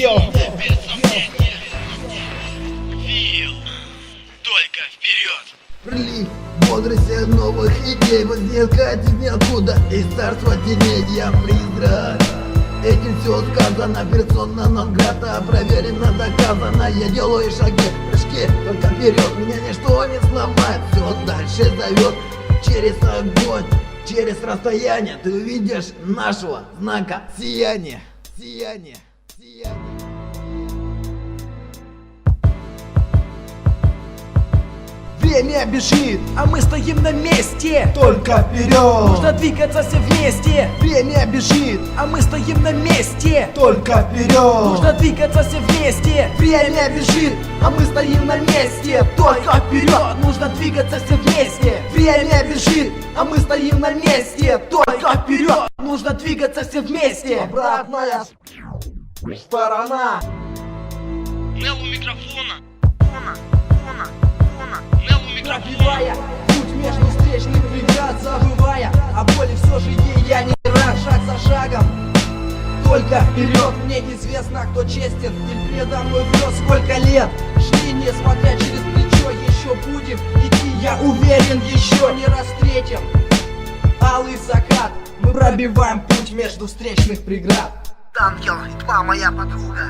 Йоу. Без сомнения. Фил. Только вперед. Прилив бодрости новых идей возникает из ниоткуда, из царства теней я призрак. Этим все сказано, персона нон грата, проверено, доказано. Я делаю шаги, прыжки, только вперед. Меня ничто не сломает, все дальше зовет. Через огонь, через расстояние ты увидишь нашего знака сияния. Сияние, сияние. Время бежит, а мы стоим на месте. Только вперед! Нужно двигаться все вместе. Время бежит, а мы стоим на месте. Только вперед! Нужно двигаться все вместе. Время бежит, а мы стоим на месте. Только вперед, нужно двигаться все вместе. Время бежит, а мы стоим на месте. Только вперед, нужно двигаться все вместе. Обратная сторона. Нел у микрофона. Нел у микрофона. Пробивая путь между встречных преград, забывая о боли, все же ей я не рад. Шаг за шагом, только вперед. Мне неизвестно, кто честен, и предо мной врет сколько лет. Шли, несмотря через плечо, еще будем идти, я уверен, еще не раз встретим алый закат. Мы пробиваем путь между встречных преград. Ангел и тьма моя подруга.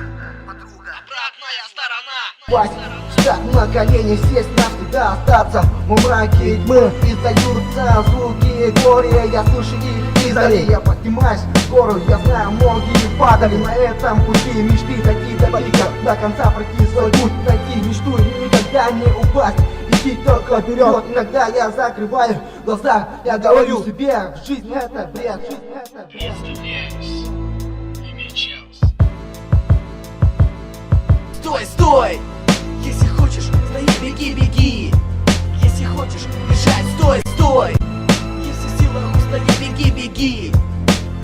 Обратная сторона. Пасть, встать на колени, сесть навсегда, остаться во мраке тьмы. Издаются звуки горя, я слышу их издали. Я поднимаюсь в гору, я знаю, многие падали на этом пути. Мечты такие далеко, до конца пройти свой путь. Найти мечту и никогда не упасть. Идти только вперед, иногда я закрываю глаза. Я говорю себе, жизнь это бред, жизнь это бред. Присоединяюсь. Имя Чаус. Стой, стой! Если хочешь, стои, беги, беги. Если хочешь бежать, стой, стой! Если сила устои, беги, беги.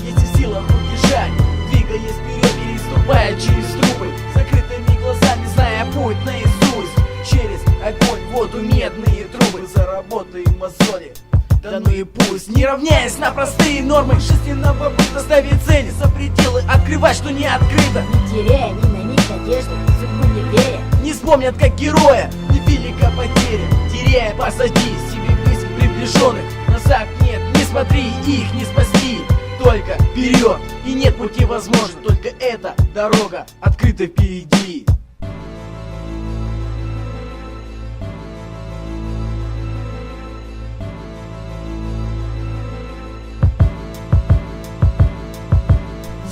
Если сила убежать, двигаясь вперед, переступая через трубы, закрытыми глазами, зная путь наизусть. Через огонь, воду, медные трубы, заработаем мозоли. Да ну и пусть, не равняясь на простые нормы жизненного быта, ставить цели за пределы, открывать, что не открыто. Не теряя ни на миг надежды, судьбу не веря. Не вспомнят как героя, невелика потеря, теряя позади себе мысль приближенных. Назад нет, не смотри, их не спасти. Только вперед, и нет пути возможен, только эта дорога открыта впереди.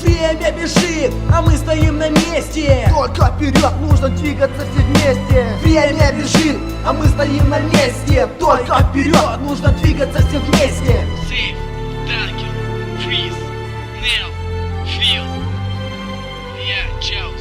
Время бежит, а мы стоим на месте. Только вперед, нужно двигаться все вместе. Время бежит, а мы стоим на месте. Только вперед, нужно двигаться все вместе. Сейф. Танкер. Фриз. Нел. Фил. Я Чаус.